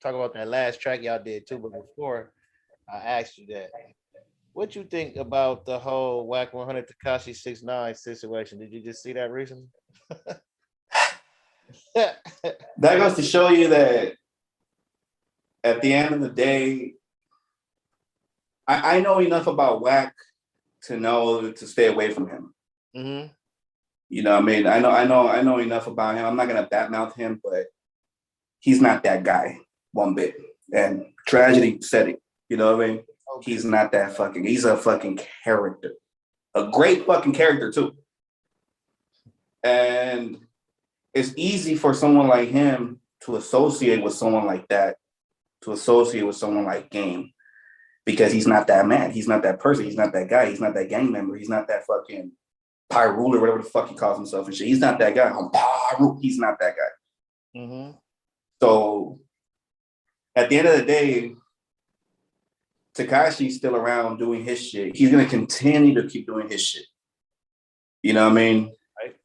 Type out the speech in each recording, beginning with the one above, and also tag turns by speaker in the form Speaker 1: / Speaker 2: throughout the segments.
Speaker 1: talk about that last track y'all did too. But before I asked you that, what you think about the whole Wack 100 Tekashi 69 situation? Did you just see that recently?
Speaker 2: That goes to show you that at the end of the day, I know enough about Wack to know to stay away from him.
Speaker 1: Mm-hmm.
Speaker 2: You know what I mean? I know enough about him. I'm not gonna badmouth him, but he's not that guy one bit. And tragedy said it. You know what I mean? Okay. He's not that fucking, he's a fucking character. A great fucking character too. And it's easy for someone like him to associate with someone like that, to associate with someone like Game. Because he's not that man. He's not that person. He's not that guy. He's not that gang member. He's not that fucking Pyruler, whatever the fuck he calls himself and shit. He's not that guy. He's not that guy.
Speaker 1: Mm-hmm.
Speaker 2: So at the end of the day, Tekashi's still around doing his shit. He's gonna continue to keep doing his shit. You know what I mean?
Speaker 1: Right.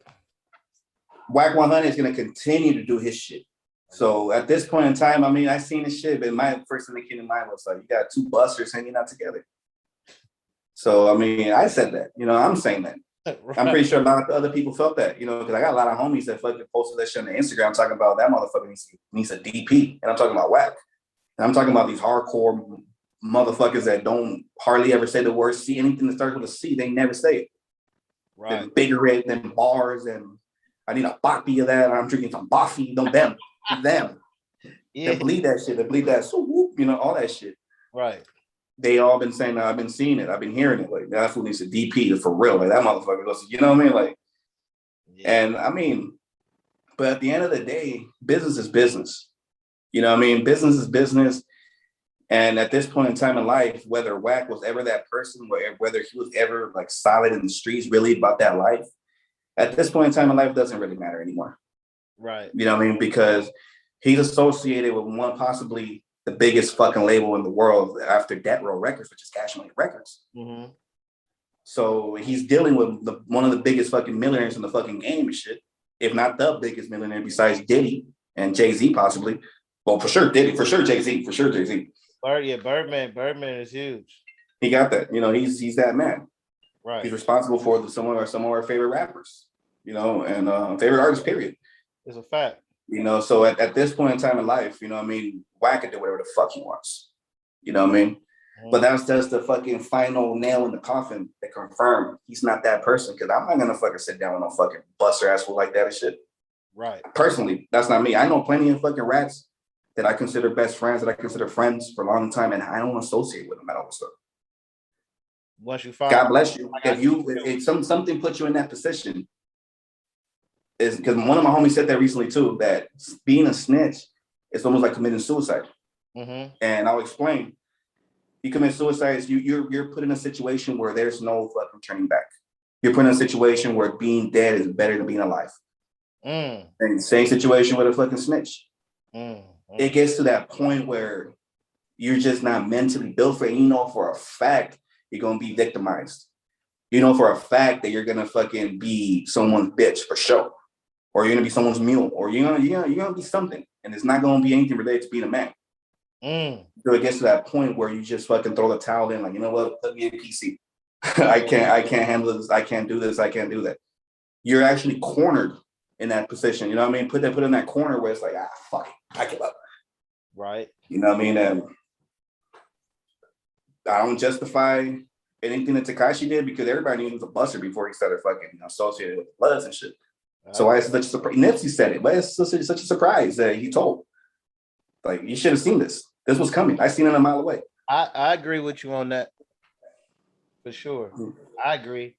Speaker 2: Wack 100 is gonna continue to do his shit. So at this point in time, I mean, I seen this shit, but my first thing that came to mind was like, you got two busters hanging out together. So I mean, I said that. You know, I'm saying that. Right. I'm pretty sure a lot of other people felt that, you know, because I got a lot of homies that fucking posted that shit on Instagram talking about that motherfucker needs a DP. And I'm talking about Wack. And I'm talking about these hardcore motherfuckers that don't hardly ever say the word C. Anything that starts with a C, they never say it.
Speaker 1: Right.
Speaker 2: They're bigger than bars, and I need a boppy of that. I'm drinking some boffy. Don't them. Yeah. They bleed that shit. They bleed that. So whoop, you know, all that shit.
Speaker 1: Right.
Speaker 2: They all been saying that. I've been seeing it. I've been hearing it. Like, that's what needs a DP for real. Like, that motherfucker goes, you know what I mean? Like, yeah. And I mean, but at the end of the day, business is business. You know what I mean? Business is business. And at this point in time in life, whether Wack was ever that person, whether he was ever like solid in the streets, really about that life, at this point in time in life, doesn't really matter anymore.
Speaker 1: Right.
Speaker 2: You know what I mean? Because he's associated with one, possibly the biggest fucking label in the world after Death Row Records, which is Cash Money Records.
Speaker 1: Mm-hmm.
Speaker 2: So he's dealing with one of the biggest fucking millionaires in the fucking game and shit, if not the biggest millionaire besides Diddy and Jay-Z possibly. Well, for sure Diddy, for sure Jay-Z, for sure Jay-Z.
Speaker 1: Birdman is huge.
Speaker 2: He got that. You know, he's that man.
Speaker 1: Right.
Speaker 2: He's responsible for some of our favorite rappers, you know, and favorite artists, period.
Speaker 1: It's a fact.
Speaker 2: You know, so at this point in time in life, you know what I mean, Wack can do whatever the fuck he wants. You know what I mean? Mm-hmm. But that's just the fucking final nail in the coffin that confirmed he's not that person. Because I'm not going to fucking sit down with no fucking buster asshole like that and shit.
Speaker 1: Right.
Speaker 2: Personally, that's not me. I know plenty of fucking rats that I consider best friends, that I consider friends for a long time, and I don't associate with them at all. So
Speaker 1: once you find,
Speaker 2: God bless you. If something puts you in that position, is because one of my homies said that recently too, that being a snitch is almost like committing suicide.
Speaker 1: Mm-hmm.
Speaker 2: And I'll explain. You commit suicide, you're put in a situation where there's no fucking turning back. You're put in a situation where being dead is better than being alive.
Speaker 1: Mm.
Speaker 2: And same situation with a fucking snitch.
Speaker 1: Mm.
Speaker 2: It gets to that point where you're just not mentally built for it. You know for a fact you're gonna be victimized. You know for a fact that you're gonna fucking be someone's bitch for sure. Or you're gonna be someone's mule, or you're gonna be something, and it's not gonna be anything related to being a man.
Speaker 1: Mm.
Speaker 2: So it gets to that point where you just fucking throw the towel in, like, you know what, put me in PC. I can't handle this, I can't do this, I can't do that. You're actually cornered in that position, you know what I mean? Put in that corner where it's like, fuck it, I give up.
Speaker 1: Right.
Speaker 2: You know what I mean? And I don't justify anything that Tekashi did because everybody knew he was a buster before he started fucking associated with Bloods and shit. So why is it such a surprise? Nipsey said it, but it's such a surprise that he told. Like, you should have seen this. This was coming. I seen it a mile away.
Speaker 1: I agree with you on that. For sure. I agree.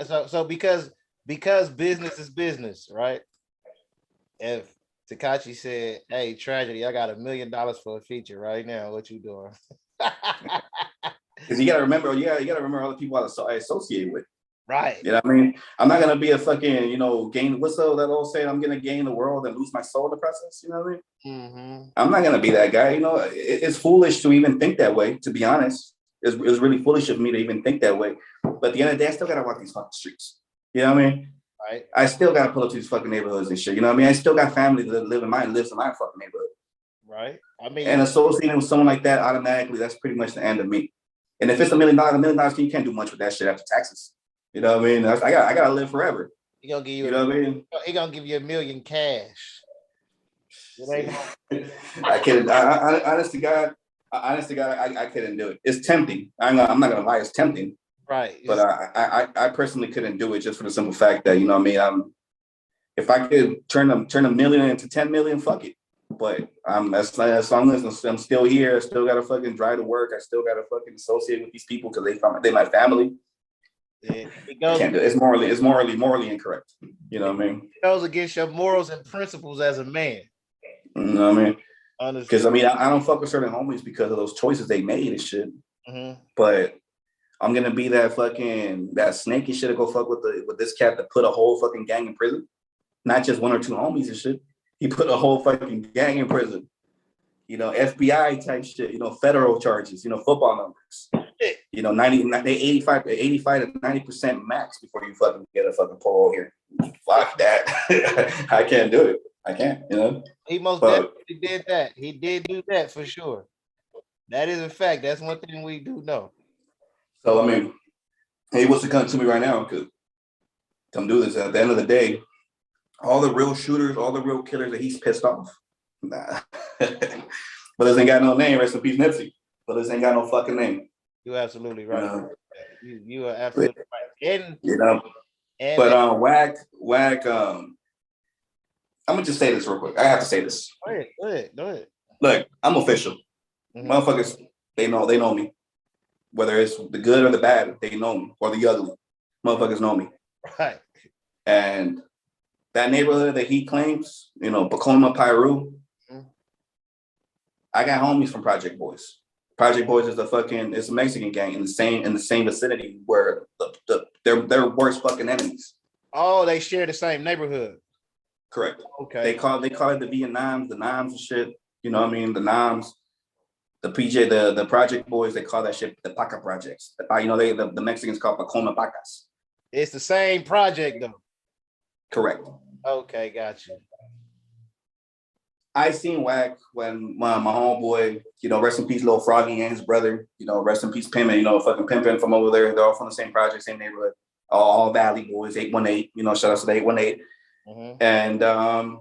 Speaker 1: So because business is business, right? If Tekashi said, hey, Tragedy, I got $1 million for a feature right now, what you doing?
Speaker 2: Because you gotta remember all the people I associate with.
Speaker 1: Right.
Speaker 2: You know what I mean? I'm not gonna be a fucking, gain. What's that old saying? I'm gonna gain the world and lose my soul in the process. You know what I mean?
Speaker 1: Mm-hmm.
Speaker 2: I'm not gonna be that guy. You know, it's foolish to even think that way. To be honest, it's really foolish of me to even think that way. But at the end of the day, I still gotta walk these fucking streets. You know what I mean?
Speaker 1: Right.
Speaker 2: I still gotta pull up to these fucking neighborhoods and shit. You know what I mean? I still got family that lives in my fucking neighborhood.
Speaker 1: Right. I mean,
Speaker 2: And associating with someone like that automatically, that's pretty much the end of me. And if it's $1 million, you can't do much with that shit after taxes. You know what I mean? I gotta live forever.
Speaker 1: he gonna give you.
Speaker 2: You know what I mean?
Speaker 1: He gonna give you $1 million cash.
Speaker 2: I couldn't. Honest to God, I couldn't do it. It's tempting. I'm not gonna lie. It's tempting.
Speaker 1: Right.
Speaker 2: But I personally couldn't do it just for the simple fact that, you know what I mean. If I could turn a million into 10 million, fuck it. But as long as I'm still here, I still gotta fucking drive to work. I still gotta fucking associate with these people because they my family.
Speaker 1: It
Speaker 2: I can't do it. It's morally incorrect. You know what I mean?
Speaker 1: It goes against your morals and principles as a man.
Speaker 2: You know what I mean?
Speaker 1: Honestly.
Speaker 2: Because I mean, I don't fuck with certain homies because of those choices they made and shit.
Speaker 1: Mm-hmm.
Speaker 2: But I'm gonna be that snake and shit to go fuck with this cat that put a whole fucking gang in prison. Not just one or two homies and shit. He put a whole fucking gang in prison. You know, FBI type shit, you know, federal charges, you know, football numbers. You know, 85 to 90% max before you fucking get a fucking parole here. Fuck that. I can't do it. I can't, you know.
Speaker 1: He most definitely did that. He did do that for sure. That is a fact. That's one thing we do know.
Speaker 2: So I mean, he wants to come to me right now because come do this. At the end of the day, all the real shooters, all the real killers that he's pissed off. Nah. But this ain't got no name. Rest in peace, Nipsey. But this ain't got no fucking name.
Speaker 1: You're absolutely right.
Speaker 2: You know?
Speaker 1: You are absolutely right. And
Speaker 2: you know, but Wack, I'm gonna just say this real quick. I have to say this.
Speaker 1: Go ahead.
Speaker 2: Look, I'm official. Mm-hmm. Motherfuckers, they know me. Whether it's the good or the bad, they know me. Or the ugly. Motherfuckers know me.
Speaker 1: Right.
Speaker 2: And that neighborhood that he claims, you know, Bacoma, Piru, I got homies from Project Boys. Project Boys is it's a Mexican gang in the same vicinity where they're worst fucking enemies.
Speaker 1: Oh, they share the same neighborhood.
Speaker 2: Correct.
Speaker 1: Okay.
Speaker 2: They call it the Vietnams, the Noms and shit. You know what I mean? The Noms, the PJ, the Project Boys, they call that shit the Paca projects. You know, the Mexicans call Pacoma Pacas.
Speaker 1: It's the same project though.
Speaker 2: Correct.
Speaker 1: Okay, got you.
Speaker 2: I seen Wack when my homeboy, you know, rest in peace, Lil Froggy and his brother, you know, rest in peace, Pimpin', you know, fucking Pimpin' from over there. They're all from the same project, same neighborhood. All Valley boys, 818, you know, shout out to the 818. Mm-hmm. And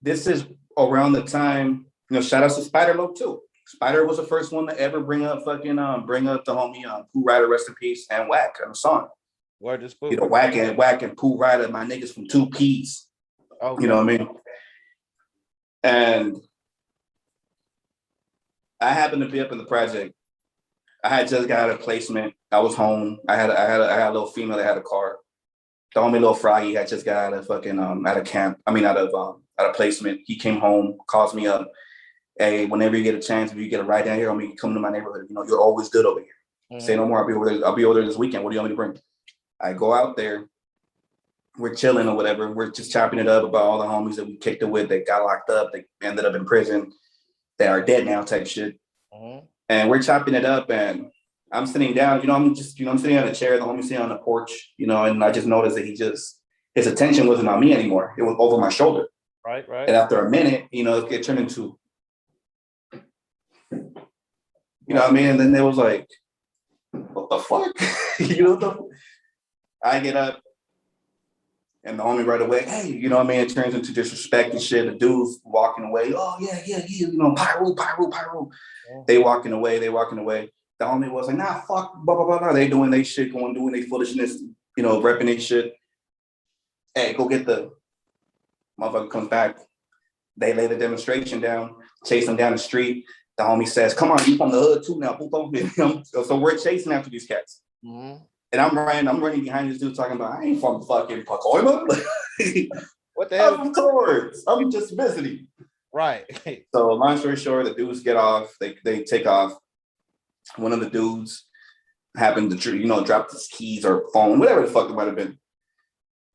Speaker 2: this is around the time, you know, shout out to Spider Loc too. Spider was the first one to ever bring up the homie Pooh Rider, rest in peace, and Wack on the song.
Speaker 1: Word is Pooh.
Speaker 2: You know, Wack and Pooh Rider, my niggas from 2 Ps. Okay. You know what I mean? And I happened to be up in the project. I had just got a placement. I was home. I had a little female that had a car. The homie Lil Froggy had just got out of fucking out of camp. I mean out of placement. He came home, calls me up. Hey, whenever you get a chance, if you get a ride down here, homie, come to my neighborhood. You know, you're always good over here. Mm-hmm. Say no more. I'll be over there this weekend. What do you want me to bring? I go out there. We're chilling or whatever. We're just chopping it up about all the homies that we kicked it with that got locked up, that ended up in prison, that are dead now type shit. Mm-hmm. And we're chopping it up and I'm sitting down, you know, I'm sitting on a chair, the homie sitting on the porch, you know, and I just noticed that his attention wasn't on me anymore. It was over my shoulder.
Speaker 1: Right.
Speaker 2: And after a minute, you know, it turned into, you know what I mean? And then it was like, what the fuck? You know, I get up. And the homie right away, hey, you know what I mean? It turns into disrespect and shit. The dude's walking away. Oh, yeah, you know, Pyro. Yeah. They walking away. The homie was like, nah, fuck, blah, blah, blah, blah. They doing their shit, doing their foolishness, you know, repping their shit. Hey, go get the motherfucker comes back. They lay the demonstration down, chase them down the street. The homie says, come on, you from the hood too now, puto. So we're chasing after these cats. Mm-hmm. And I'm running behind this dude talking about, I ain't from fucking Pacoima.
Speaker 1: What the hell?
Speaker 2: I'm towards. I'm just visiting.
Speaker 1: Right.
Speaker 2: So long story short, the dudes get off. They take off. One of the dudes happened to, you know, drop his keys or phone, whatever the fuck it might have been.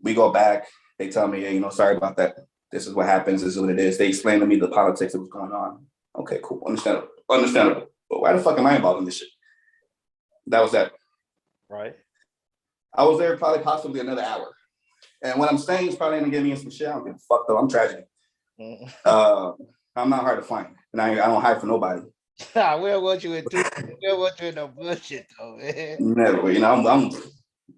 Speaker 2: We go back. They tell me, hey, you know, sorry about that. This is what happens. This is what it is. They explain to me the politics that was going on. Okay, cool. Understandable. But why the fuck am I involved in this shit? That was that.
Speaker 1: Right.
Speaker 2: I was there possibly another hour. And what I'm saying is probably gonna get me in some shit. I don't give a fuck though. I'm tragedy. I'm not hard to find, and I don't hide for nobody.
Speaker 1: We don't want you in two. We don't want you in no bullshit though, man.
Speaker 2: Never, you know,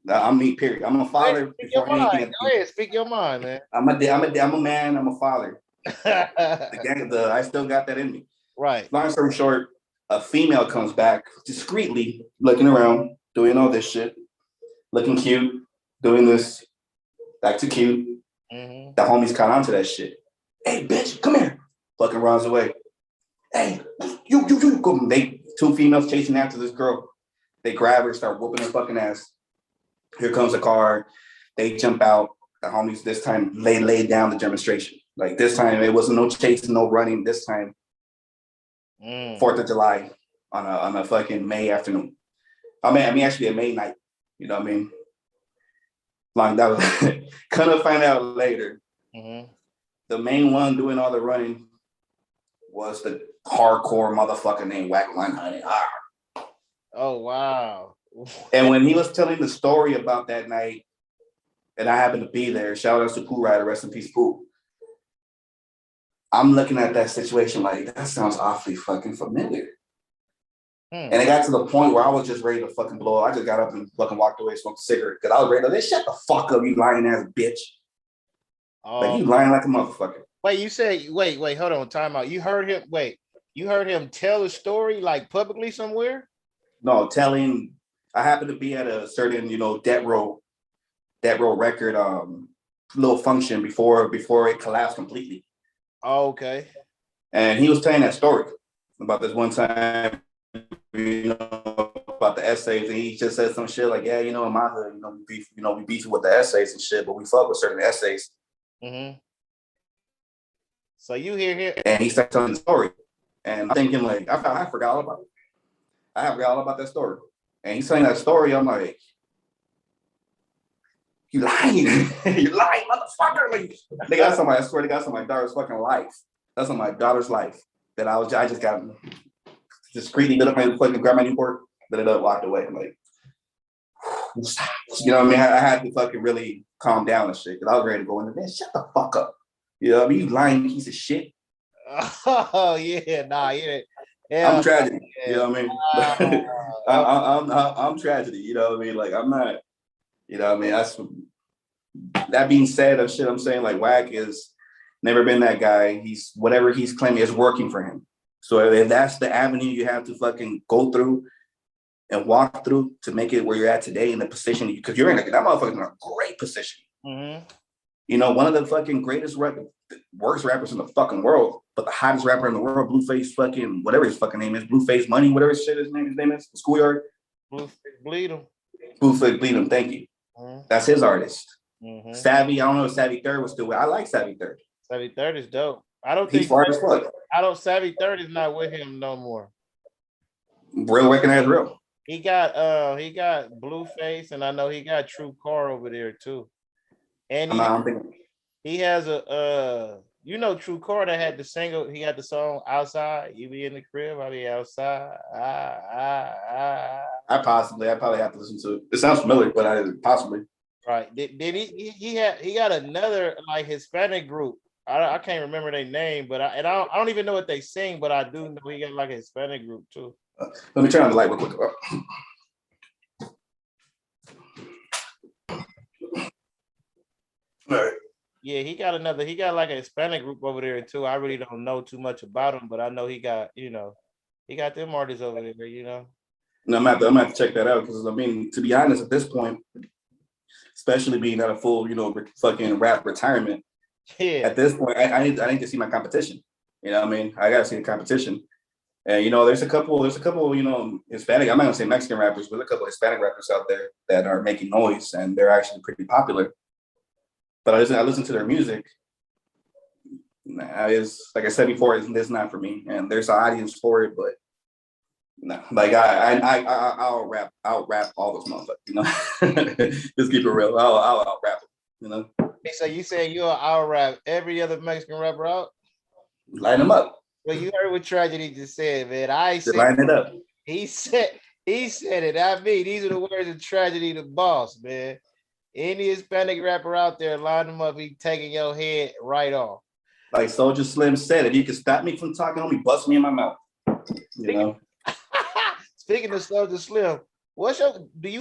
Speaker 2: I'm me. Period. I'm a father
Speaker 1: Speak your
Speaker 2: before
Speaker 1: mind.
Speaker 2: anything.
Speaker 1: Go ahead, speak your mind, man.
Speaker 2: I'm a man. I'm a father. I still got that in me.
Speaker 1: Right.
Speaker 2: Long story short, a female comes back discreetly, looking around, doing all this shit, looking cute, doing this, back to cute.
Speaker 1: Mm-hmm.
Speaker 2: The homies caught on to that shit. Hey, bitch, come here. Fucking runs away. Hey, you. They two females chasing after this girl. They grab her, start whooping her fucking ass. Here comes a car. They jump out. The homies this time laid down the demonstration. Like this time, it wasn't no chasing, no running. This time, 4th of July on a fucking May afternoon. I mean, actually a May night. You know what I mean? Like that was gonna find out later.
Speaker 1: Mm-hmm.
Speaker 2: The main one doing all the running was the hardcore motherfucker named Wack100.
Speaker 1: Oh wow.
Speaker 2: And when he was telling the story about that night, and I happened to be there, shout out to Pooh Rider, rest in peace, Pooh. I'm looking at that situation like, that sounds awfully fucking familiar. And it got to the point where I was just ready to fucking blow. I just got up and fucking walked away, smoked a cigarette, because I was ready to shut the fuck up, you lying ass bitch. Like, you lying like a motherfucker.
Speaker 1: Wait, you say, wait, hold on, time out. You heard him tell a story like publicly somewhere?
Speaker 2: No, I happened to be at a certain, debt row record little function before it collapsed completely.
Speaker 1: Oh, okay.
Speaker 2: And he was telling that story about this one time, about the essays, and he just said some shit like, yeah, in my hood, we beef with the essays and shit, but we fuck with certain essays.
Speaker 1: Mm-hmm. So you hear him,
Speaker 2: and he started telling the story, and I'm thinking like, I forgot all about it. I forgot all about that story, and he's saying that story. I'm like, you lying, you lying, motherfucker! Like, they got somebody. I swear to God, that's on my daughter's fucking life. That's on my daughter's life. That I just got discreetly lit up my fucking grab my Newport, lit it up, walked away. I'm like, you know what I mean? I had to fucking really calm down and shit, because I was ready to go in there. Man, shut the fuck up. You know what I mean? You lying piece of shit.
Speaker 1: Oh yeah, nah, yeah.
Speaker 2: I'm tragedy. Yeah. You know what I mean? I'm tragedy. You know what I mean? Like, I'm not. You know what I mean? That being said, of shit, I'm saying like Wack is never been that guy. He's whatever he's claiming is working for him. So if that's the avenue you have to fucking go through and walk through to make it where you're at today in the position, because you're in that motherfucker's in a great position. Mm-hmm. One of the fucking greatest worst rappers in the fucking world, but the hottest rapper in the world, Blueface fucking whatever his fucking name is, Blueface Money, whatever his name is, the Schoolyard.
Speaker 1: Blueface Bleed him.
Speaker 2: Blueface Bleed him. Thank you. Mm-hmm. That's his artist. Mm-hmm. Savvy, I don't know if Savvy Third was still with. I like Savvy Third.
Speaker 1: Savvy Third is dope. I don't
Speaker 2: think he's far as fuck.
Speaker 1: Savvy Third is not with him no more.
Speaker 2: Real recognize real.
Speaker 1: He got Blueface, and I know he got True Car over there too. And he has a True Car that had the single. He had the song Outside. You be in the crib, I be outside.
Speaker 2: I probably have to listen to it. It sounds familiar, but I possibly.
Speaker 1: Right. Did he got another like Hispanic group. I can't remember their name, but I don't even know what they sing, but I do know he got like a Hispanic group too.
Speaker 2: Let me turn on the light real quick. All right.
Speaker 1: Yeah, he got like a Hispanic group over there too. I really don't know too much about him, but I know he got them artists over there,
Speaker 2: No, I'm gonna have to check that out, because I mean, to be honest, at this point, especially being at a full, fucking rap retirement. Yeah. At this point, I need to see my competition. You know what I mean? I gotta see the competition. And there's a couple, Hispanic, I'm not gonna say Mexican rappers, but a couple of Hispanic rappers out there that are making noise, and they're actually pretty popular. But I listen to their music. It's like I said before, it's not for me, and there's an audience for it, but no, like I'll rap all those motherfuckers, Just keep it real. I'll rap them,
Speaker 1: So you saying you'll out rap every other Mexican rapper out?
Speaker 2: Line them up.
Speaker 1: Well, you heard what Tragedy just said, man. I said
Speaker 2: line it up.
Speaker 1: He said it. Not me. These are the words of Tragedy, the boss, man. Any Hispanic rapper out there, line them up. He taking your head right off.
Speaker 2: like Soldier Slim said, if you could stop me from talking, homie, bust me in my mouth. You know.
Speaker 1: Speaking of Soldier Slim, do you